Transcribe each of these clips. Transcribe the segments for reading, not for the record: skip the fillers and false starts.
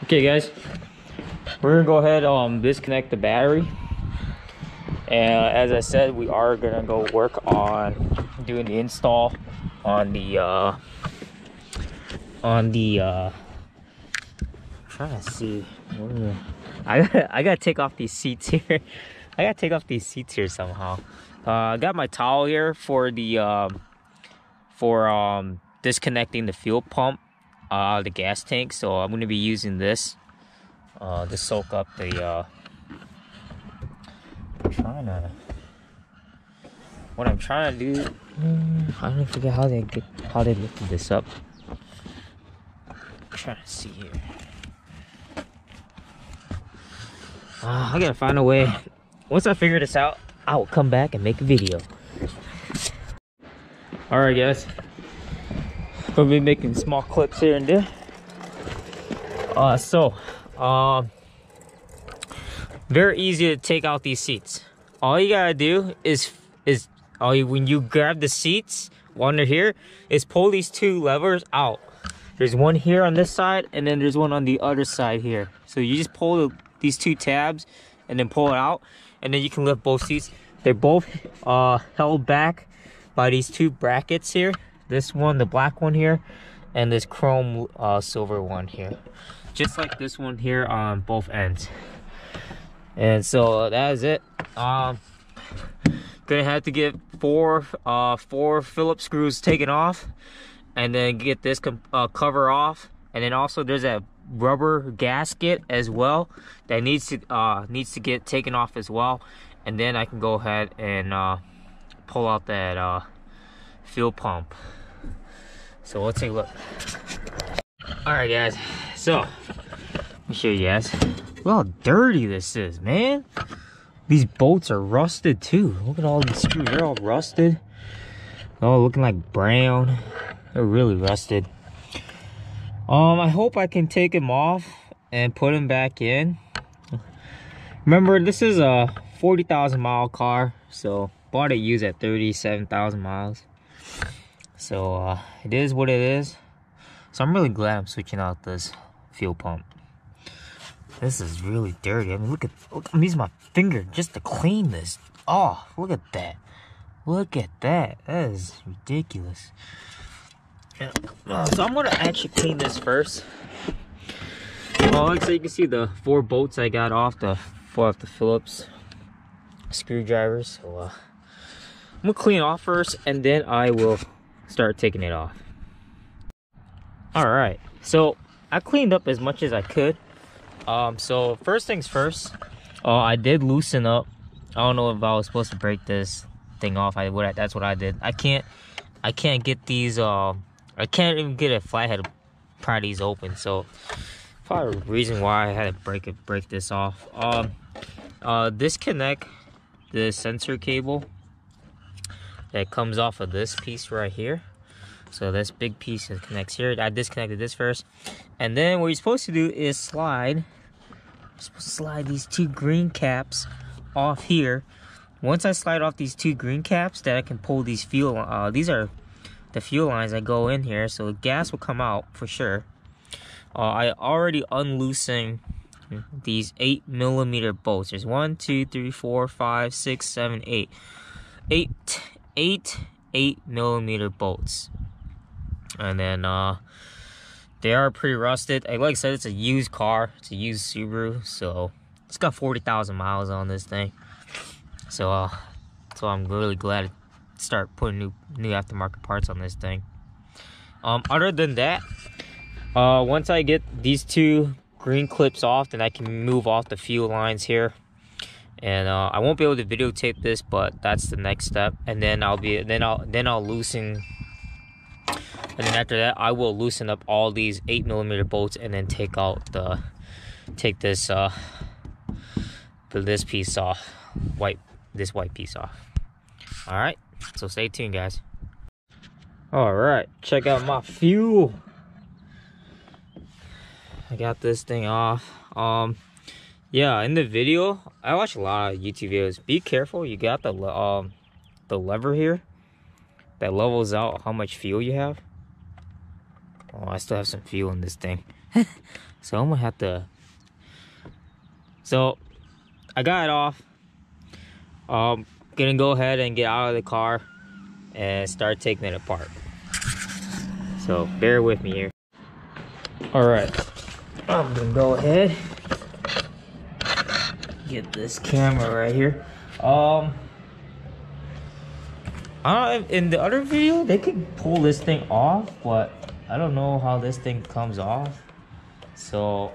Okay guys, we're gonna go ahead disconnect the battery, and as I said, we are gonna go work on doing the install on the trying to see, I gotta take off these seats here. I gotta take off these seats here somehow. I got my towel here for the disconnecting the fuel pump out of the gas tank, so I'm gonna be using this to soak up the what I'm trying to do. I don't forget how they lifted this up. I'm trying to see here. I gotta find a way. Once I figure this out, I will come back and make a video. All right, guys. We'll be making small clips here and there. Very easy to take out these seats. All you gotta do is when you grab the seats, one here, is pull these two levers out. There's one here on this side, and then there's one on the other side here. So you just pull these two tabs, and then pull it out, and then you can lift both seats. They're both held back by these two brackets here. This one, the black one here, and this chrome silver one here. Just like this one here on both ends. And so that is it. Gonna have to get four Phillips screws taken off, and then get this cover off. And then also there's a rubber gasket as well that needs to get taken off as well. And then I can go ahead and pull out that fuel pump. So let's take a look. All right, guys. So let me show you guys. Look how dirty this is, man. These bolts are rusted too. Look at all these screws. They're all rusted. Oh, looking like brown. They're really rusted. I hope I can take them off and put them back in. Remember, this is a 40,000 mile car, so bought it used at 37,000 miles. So it is what it is. So I'm really glad I'm switching out this fuel pump. This is really dirty. I mean, look, I'm using my finger just to clean this. Oh, look at that. Look at that. That is ridiculous. Yeah. So I'm gonna actually clean this first. Like so you can see the 4 bolts I got off the Phillips screwdrivers. So I'm gonna clean it off first, and then I will start taking it off. All right, so I cleaned up as much as I could. So first things first, I did loosen up. I don't know if I was supposed to break this thing off. That's what I did. I can't get these. I can't even get a flathead to pry these open. So probably the reason why I had to break this off. Disconnect the sensor cable that comes off of this piece right here. So this big piece that connects here. I disconnected this first, and then what you're supposed to do is slide these 2 green caps off here. Once I slide off these 2 green caps, then I can pull these fuel. These are the fuel lines that go in here, so the gas will come out for sure. I already unloosened these 8mm bolts. There's 1, 2, 3, 4, 5, 6, 7, 8. 8 8mm bolts. And then they are pretty rusted. Like I said, it's a used car. It's a used Subaru, so it's got 40,000 miles on this thing. So I'm really glad to start putting new aftermarket parts on this thing. Other than that, once I get these 2 green clips off, then I can move off the fuel lines here. And I won't be able to videotape this, but that's the next step. And then I'll loosen. And then after that, I will loosen up all these 8mm bolts, and then take this piece off, this white piece off. All right, so stay tuned, guys. All right, check out my fuel. I got this thing off. Yeah, in the video, I watch a lot of YouTube videos. Be careful, you got the lever here that levels out how much fuel you have. Oh, I still have some fuel in this thing. So I'm gonna have to. So I got it off. Gonna go ahead and get out of the car and start taking it apart. So bear with me here. All right, I'm gonna go ahead, get this camera right here. I don't know, in the other video they could pull this thing off, but I don't know how this thing comes off. So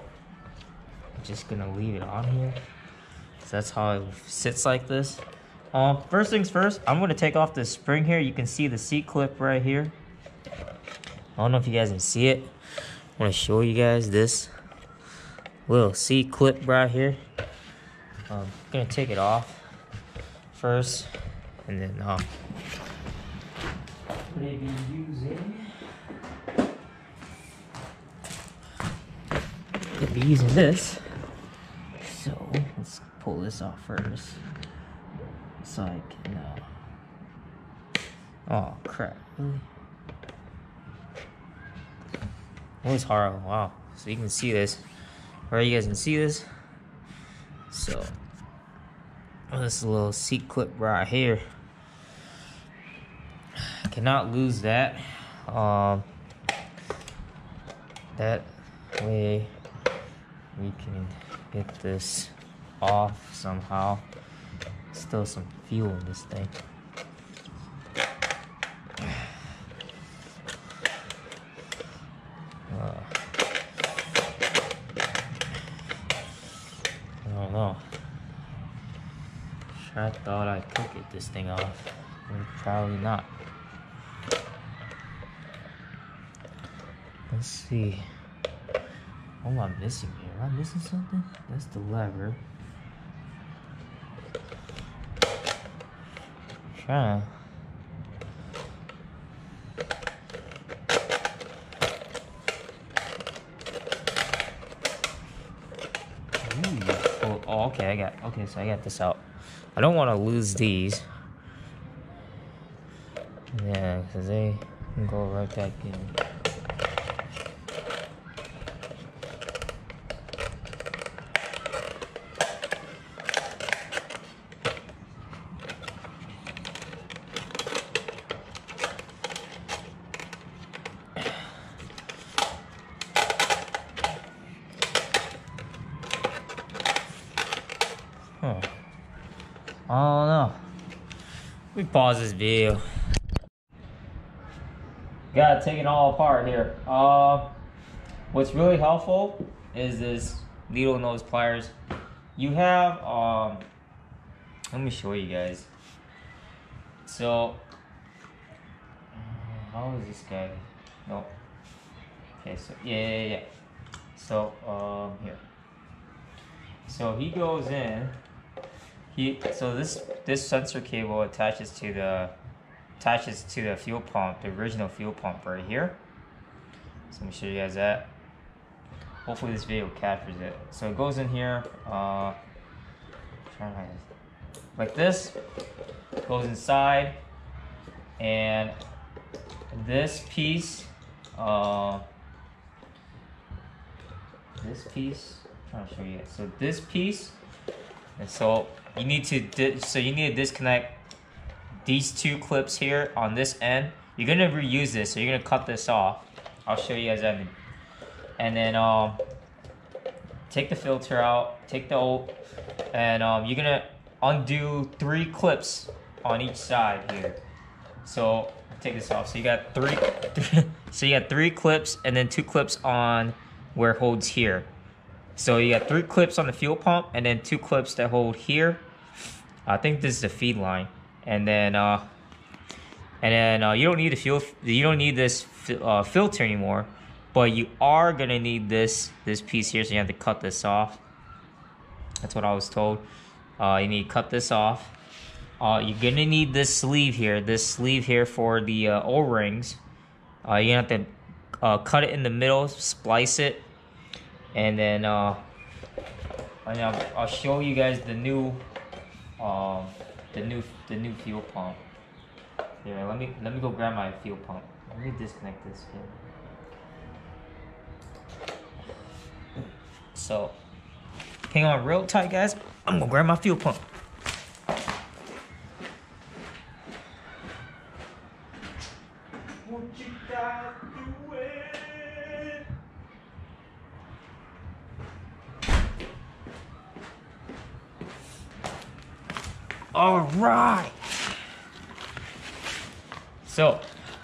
I'm just gonna leave it on here. So that's how it sits like this. First things first, I'm gonna take off the spring here. You can see the seat clip right here. I don't know if you guys can see it. I want to show you guys this little seat clip right here. I'm gonna take it off first, and then maybe using this. So let's pull this off first, so I can. Oh crap! Really? Oh, it's hard. Wow. So you can see this. Right, you guys can see this. So this little seat clip right here. I cannot lose that. That way we can get this off somehow. Still some fuel in this thing. I don't know. I thought I could get this thing off, but probably not. Let's see. What am I missing here? Am I missing something? That's the lever. Trying to. Oh, okay, so I got this out. I don't want to lose these. Yeah, because they can go right back in. I don't know. We pause this video. Gotta take it all apart here. What's really helpful is this needle nose pliers. You have let me show you guys. So how is this guy? No. Okay, so yeah. So here. So he goes in. So this sensor cable attaches to the fuel pump, the original fuel pump right here. So let me show you guys that. Hopefully this video captures it. So it goes in here, like this, goes inside, and this piece, I'm trying to show you guys. So this piece. And so you need to disconnect these two clips here on this end. You're gonna reuse this, so you're gonna cut this off. I'll show you guys that. And then take the filter out, take the old, and you're gonna undo 3 clips on each side here. So take this off. So you got three so you got 3 clips and then 2 clips on where it holds here. So you got 3 clips on the fuel pump and then 2 clips that hold here. I think this is the feed line, and then you don't need this filter anymore, but you are gonna need this piece here. So you have to cut this off. That's what I was told. You need to cut this off. You're gonna need this sleeve here for the O-rings. You're gonna have to cut it in the middle, splice it. And then I'll show you guys the new fuel pump. Here, let me go grab my fuel pump. Let me disconnect this here. So hang on real tight, guys. I'm gonna grab my fuel pump. What you got to it? All right. So,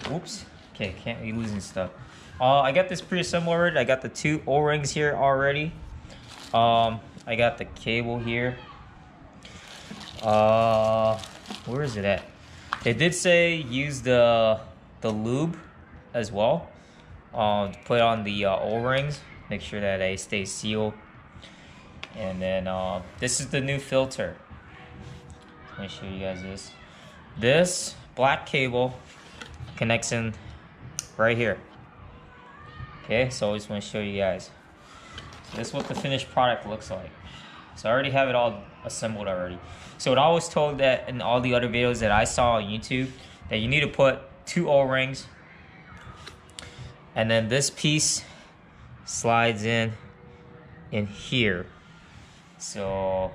whoops. Okay, can't be losing stuff. I got this pre-assembled already. I got the 2 O-rings here already. I got the cable here. Where is it at? They did say use the lube as well. To put on the O-rings. Make sure that they stay sealed. And then this is the new filter. Let me show you guys this. This black cable connects in right here. Okay, so I just want to show you guys. So this is what the finished product looks like. So I already have it all assembled already. So I was told that in all the other videos that I saw on YouTube that you need to put 2 O-rings, and then this piece slides in here. So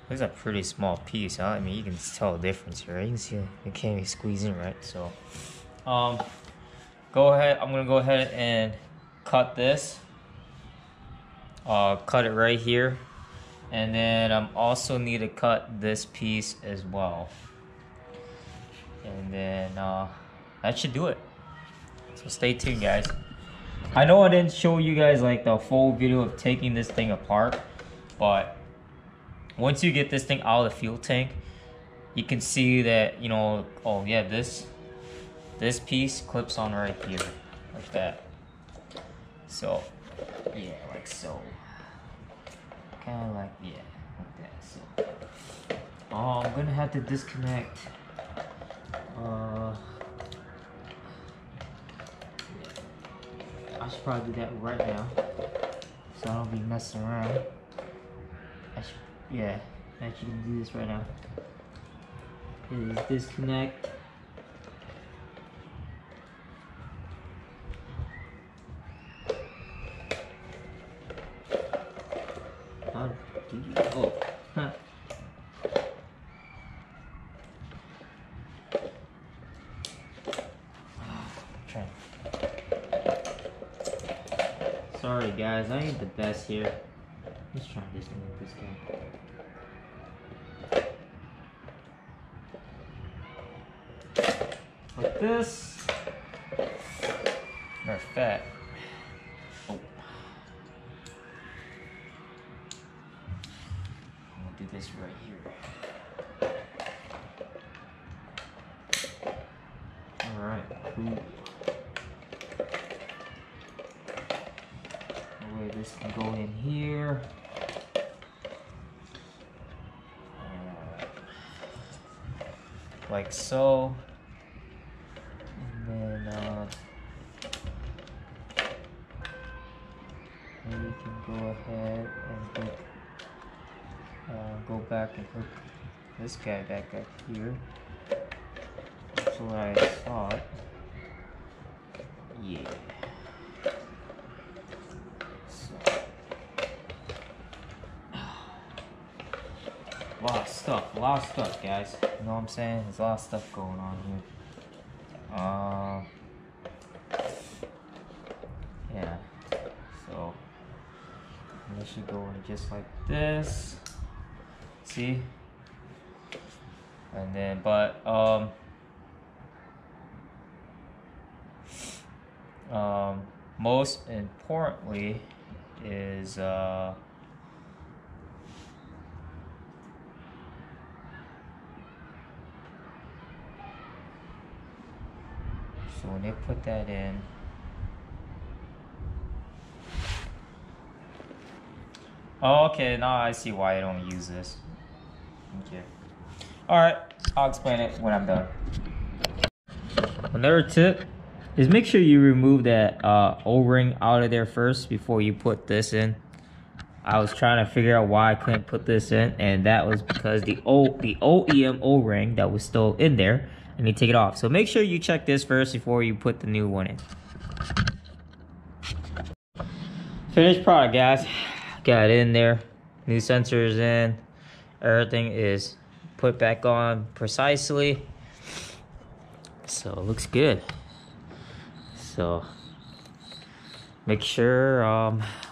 this is a pretty small piece, huh? I mean, you can tell the difference here, right? You can see it can't even squeeze in, right? So, go ahead. I'm gonna go ahead and cut this. Cut it right here, and then I'm also need to cut this piece as well. And then that should do it. So stay tuned, guys. I know I didn't show you guys like the full video of taking this thing apart, but once you get this thing out of the fuel tank, you can see that, you know, oh yeah, this piece clips on right here, like that. So, yeah, like so. Kind of like, yeah, like that. So, I'm gonna have to disconnect. I should probably do that right now, so I don't be messing around. Yeah, actually can do this right now. Is disconnect. How do you? Oh, huh. Sorry guys, I ain't the best here. Let's try this one with this guy. Like this. Matter of fact. Oh. I'm gonna do this right here. Alright, cool. This can go in here. Like so. And then we can go ahead and go back and hook this guy back up here. That's what I thought. Yeah. A lot of stuff, guys. You know what I'm saying? There's a lot of stuff going on here. Yeah. So this should go in just like this. See? And then, but most importantly is so when they put that in, oh, okay, now I see why I don't use this. Okay. Alright, I'll explain it when I'm done. Another tip is make sure you remove that O-ring out of there first before you put this in. I was trying to figure out why I couldn't put this in, and that was because the OEM O-ring that was still in there, and you take it off. So make sure you check this first before you put the new one in. Finished product, guys. Got it in there. New sensors in. Everything is put back on precisely. So it looks good. So make sure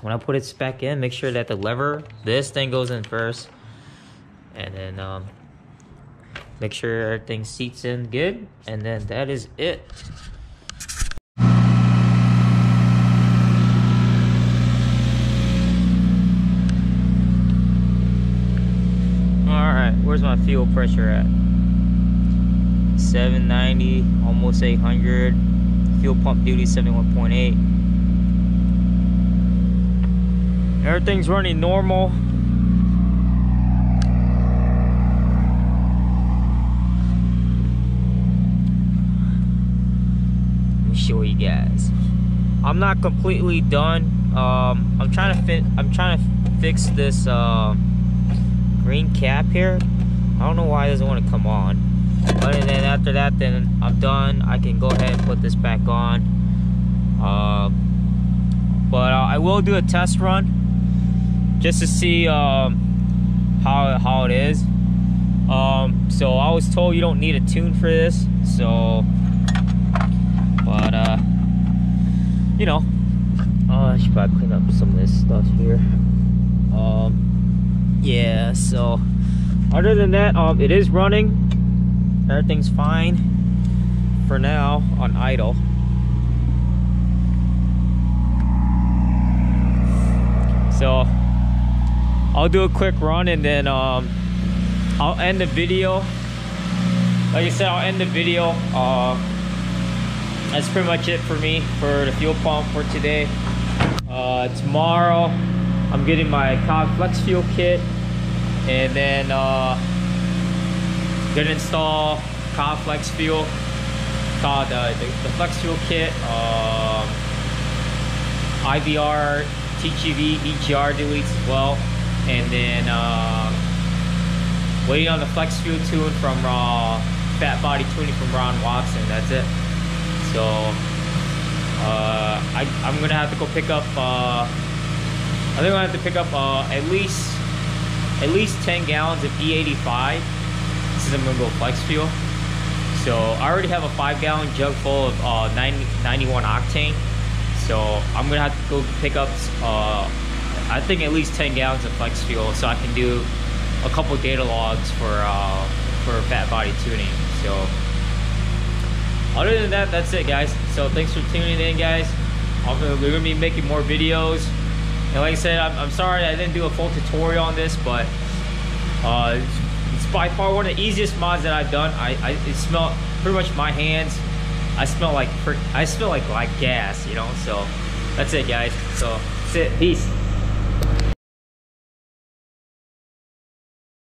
when I put it back in, make sure that the lever, this thing goes in first, and then make sure everything seats in good, and then that is it. Alright, where's my fuel pressure at? 790, almost 800. Fuel pump duty 71.8. Everything's running normal. Let me show you guys. I'm not completely done. I'm trying to fix this green cap here. I don't know why it doesn't want to come on. But then after that, then I'm done. I can go ahead and put this back on. But I will do a test run just to see how it is. So I was told you don't need a tune for this. So, but you know, I should probably clean up some of this stuff here. Yeah. So other than that, it is running. Everything's fine for now on idle. So I'll do a quick run and then I'll end the video. Like I said, I'll end the video. That's pretty much it for me for the fuel pump for today. Tomorrow I'm getting my COBB flex fuel kit, and then gonna install COBB flex fuel, called the flex fuel kit, IVR, TGV, EGR deletes as well, and then waiting on the flex fuel tune from fat body tuning from Ron Watson. That's it. So I'm gonna have to go pick up. I think I'm gonna have to pick up at least 10 gallons of E85. Since I'm gonna go flex fuel. So I already have a 5-gallon jug full of 91 octane. So I'm gonna have to go pick up I think at least 10 gallons of flex fuel, so I can do a couple data logs for fat body tuning. So other than that, that's it, guys. So thanks for tuning in, guys. We're gonna be making more videos. And like I said, I'm sorry I didn't do a full tutorial on this, but it's by far one of the easiest mods that I've done. It smelled pretty much my hands. I smell like gas, you know. So that's it, guys. So that's it. Peace.